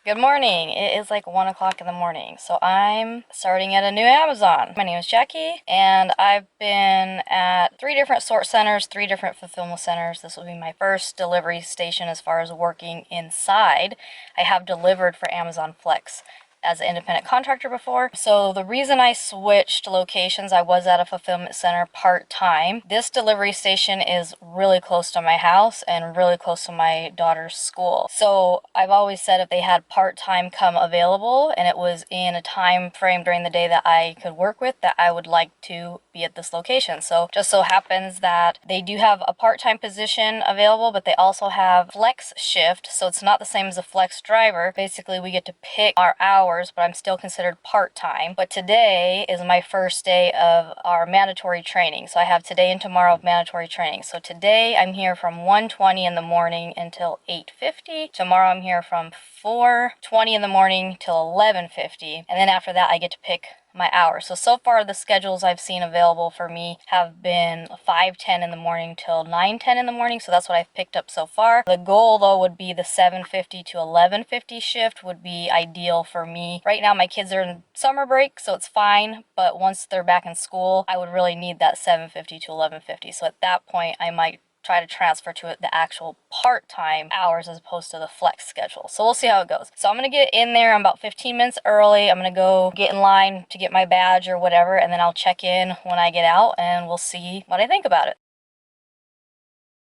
Good morning. It is like 1 o'clock in the morning, so I'm starting at a new Amazon. My name is Jackie, and I've been at 3 different sort centers, 3 different fulfillment centers. This will be my first delivery station as far as working inside. I have delivered for Amazon Flex as an independent contractor before. So the reason I switched locations, I was at a fulfillment center part-time. This delivery station is really close to my house and really close to my daughter's school. So I've always said if they had part-time come available and it was in a time frame during the day that I could work with, that I would like to be at this location. So just so happens that they do have a part-time position available, but they also have flex shift. So it's not the same as a flex driver. Basically, we get to pick our hours, but I'm still considered part-time. But today is my first day of our mandatory training. So I have today and tomorrow of mandatory training. So today I'm here from 1:20 in the morning until 8:50. Tomorrow I'm here from 4:20 in the morning till 11:50. And then after that I get to pick my hours. So far the schedules I've seen available for me have been 5:10 in the morning till 9:10 in the morning. So that's what I've picked up so far. The goal though would be the 7:50 to 11:50 shift would be ideal for me. Right now my kids are in summer break, so it's fine. But once they're back in school, I would really need that 7:50 to 11:50. So at that point I might try to transfer to it the actual part-time hours as opposed to the flex schedule. So we'll see how it goes. So I'm going to get in there. I'm about 15 minutes early. I'm going to go get in line to get my badge or whatever, and then I'll check in when I get out and we'll see what I think about it.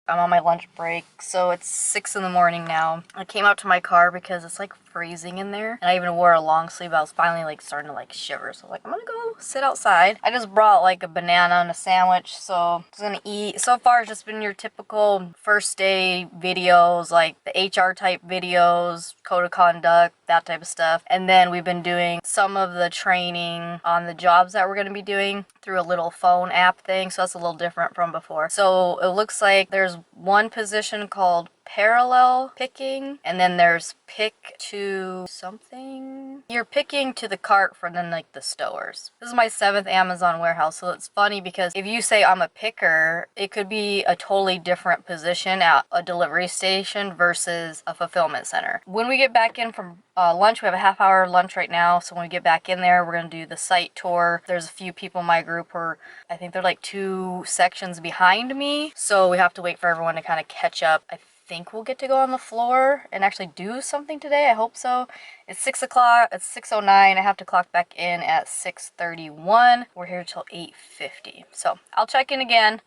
I'm on my lunch break, so it's 6 in the morning now. I came out to my car because it's like freezing in there, and I even wore a long sleeve. I was finally like starting to like shiver, so I was like, I'm gonna go sit outside. I just brought like a banana and a sandwich, so I'm just gonna eat. So far it's just been your typical first day videos, like the HR type videos, code of conduct, that type of stuff. And then we've been doing some of the training on the jobs that we're gonna be doing through a little phone app thing, so that's a little different from before. So it looks like there's one position called parallel picking, and then there's pick to something. You're picking to the cart for then like the stowers. This is my 7th Amazon warehouse, so it's funny because if you say I'm a picker, it could be a totally different position at a delivery station versus a fulfillment center. When we get back in from lunch, we have a half-hour lunch right now, so when we get back in there, we're gonna do the site tour. There's a few people in my group who are, I think they're like 2 sections behind me, so we have to wait for everyone to kind of catch up. I think we'll get to go on the floor and actually do something today. I hope so. It's 6 o'clock. It's 6:09. I have to clock back in at 6:31. We're here till 8:50. So I'll check in again.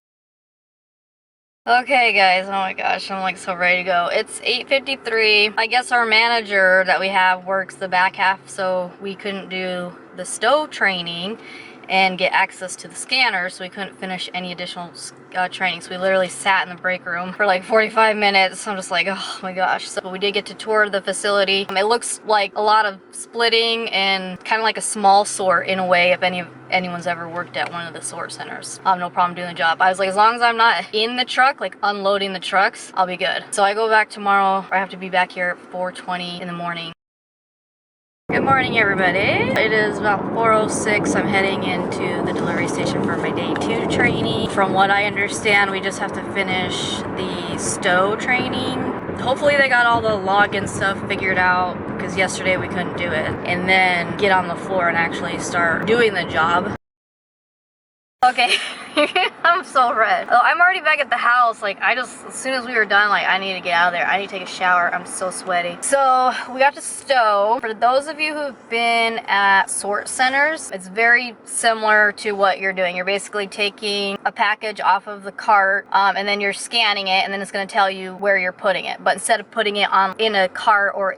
Okay guys, oh my gosh, I'm like so ready to go. It's 8:53. I guess our manager that we have works the back half, so we couldn't do the stow training and get access to the scanner, so we couldn't finish any additional training. So we literally sat in the break room for like 45 minutes. I'm just like, oh my gosh. So we did get to tour the facility. It looks like a lot of splitting and kind of like a small sort in a way, if anyone's ever worked at one of the sort centers. I have no problem doing the job. I was like, as long as I'm not in the truck, like unloading the trucks, I'll be good. So I go back tomorrow. I have to be back here at 4:20 in the morning. Good morning everybody. It is about 4:06. I'm heading into the delivery station for my day 2 training. From what I understand, we just have to finish the stow training. Hopefully they got all the login stuff figured out, because yesterday we couldn't do it. And then get on the floor and actually start doing the job. Okay, I'm so red. Oh, I'm already back at the house. Like, as soon as we were done, like, I need to get out of there. I need to take a shower. I'm so sweaty. So, we got to stow. For those of you who've been at sort centers, it's very similar to what you're doing. You're basically taking a package off of the cart, and then you're scanning it, and then it's going to tell you where you're putting it. But instead of putting it in a cart or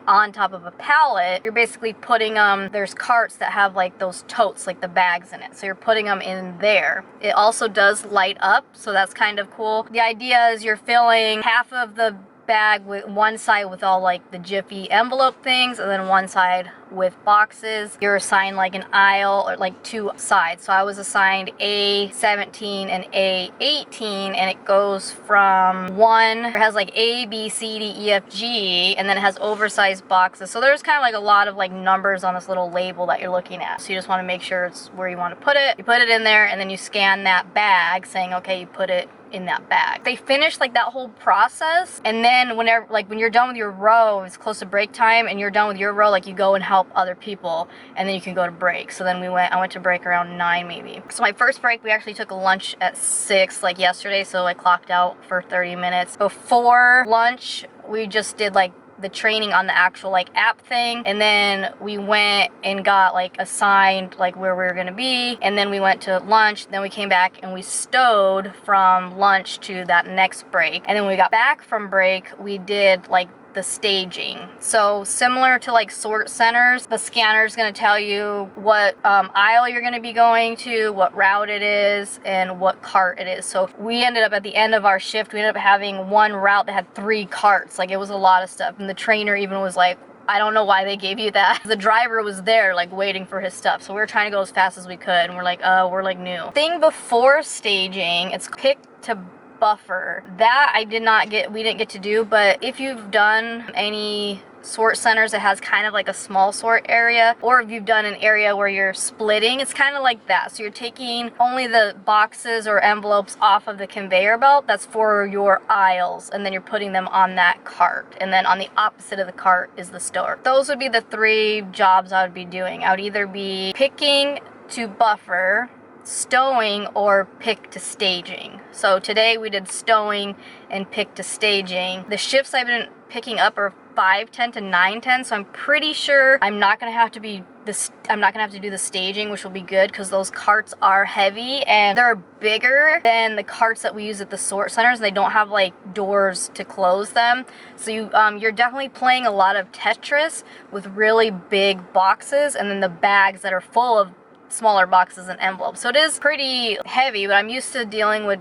on top of a pallet, you're basically putting there's carts that have like those totes, like the bags in it. So you're putting them in there. It also does light up, so that's kind of cool. The idea is you're filling half of the bag with one side with all like the Jiffy envelope things, and then one side with boxes. You're assigned like an aisle or like 2 sides. So I was assigned A17 and A18, and it goes from it has like A, B, C, D, E, F, G, and then it has oversized boxes. So there's kind of like a lot of like numbers on this little label that you're looking at. So you just want to make sure it's where you want to put it. You put it in there, and then you scan that bag saying, okay, you put it in that bag. They finish like that whole process, and then whenever, like when you're done with your row, it's close to break time and you're done with your row, like you go and help other people and then you can go to break. So then I went to break around 9 maybe. So my first break, we actually took a lunch at 6 like yesterday, so I clocked out for 30 minutes. Before lunch, we just did like the training on the actual like app thing, and then we went and got like assigned like where we were gonna be, and then we went to lunch, then we came back and we stowed from lunch to that next break, and then when we got back from break, we did like the staging. So similar to like sort centers, the scanner is going to tell you what aisle you're going to be going to, what route it is, and what cart it is. So we ended up at the end of our shift, we ended up having one route that had 3 carts. Like it was a lot of stuff, and the trainer even was like, I don't know why they gave you that. The driver was there like waiting for his stuff, so we were trying to go as fast as we could, and we're like new. Thing before staging, it's pick to buffer. That we didn't get to do, but if you've done any sort centers that has kind of like a small sort area, or if you've done an area where you're splitting, it's kind of like that. So you're taking only the boxes or envelopes off of the conveyor belt that's for your aisles, and then you're putting them on that cart, and then on the opposite of the cart is the store. Those would be the 3 jobs I would be doing. I would either be picking to buffer, stowing, or pick to staging. So today we did stowing and pick to staging. The shifts I've been picking up are 5:10 to 9:10, so I'm pretty sure I'm not gonna have to do the staging, which will be good because those carts are heavy and they're bigger than the carts that we use at the sort centers. They don't have like doors to close them, so you're definitely playing a lot of Tetris with really big boxes, and then the bags that are full of smaller boxes and envelopes. So it is pretty heavy, but I'm used to dealing with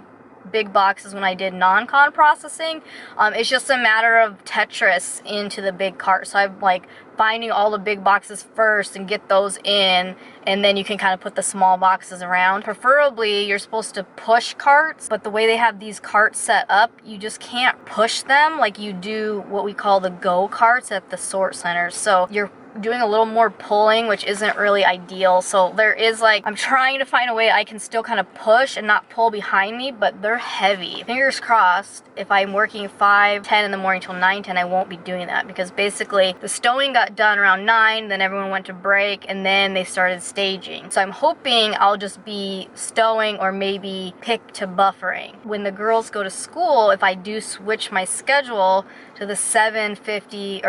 big boxes when I did non-con processing. It's just a matter of Tetris into the big cart. So I'm like finding all the big boxes first and get those in, and then you can kind of put the small boxes around. Preferably you're supposed to push carts, but the way they have these carts set up, you just can't push them like you do what we call the go carts at the sort centers. So you're doing a little more pulling, which isn't really ideal. So there is like, I'm trying to find a way I can still kind of push and not pull behind me, but they're heavy. Fingers crossed, if I'm working 5:10 in the morning till 9:10, I won't be doing that, because basically the stowing got done around 9, then everyone went to break, and then they started staging. So I'm hoping I'll just be stowing or maybe pick to buffering. When the girls go to school, if I do switch my schedule to the 7:50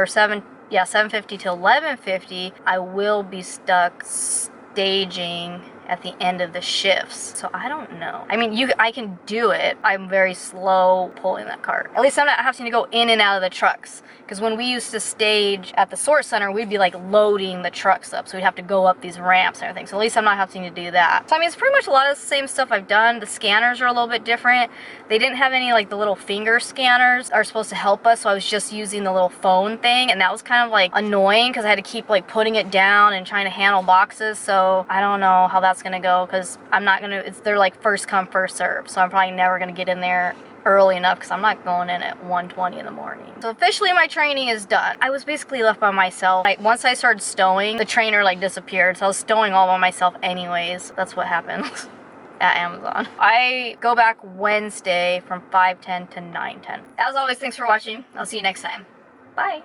to 11:50, I will be stuck staging at the end of the shifts. So I don't know. I mean, I can do it. I'm very slow pulling that cart. At least I'm not having to go in and out of the trucks. Because when we used to stage at the sort center, we'd be like loading the trucks up. So we'd have to go up these ramps and everything. So at least I'm not having to do that. So I mean, it's pretty much a lot of the same stuff I've done. The scanners are a little bit different. They didn't have any like the little finger scanners are supposed to help us. So I was just using the little phone thing. And that was kind of like annoying because I had to keep like putting it down and trying to handle boxes. So I don't know how that's gonna go, because they're like first come first serve, so I'm probably never gonna get in there early enough because I'm not going in at 1:20 in the morning. So officially my training is done. I was basically left by myself. Like once I started stowing, the trainer like disappeared, so I was stowing all by myself anyways. That's what happens at Amazon. I go back Wednesday from 5:10 to 9:10. As always, thanks for watching. I'll see you next time. Bye.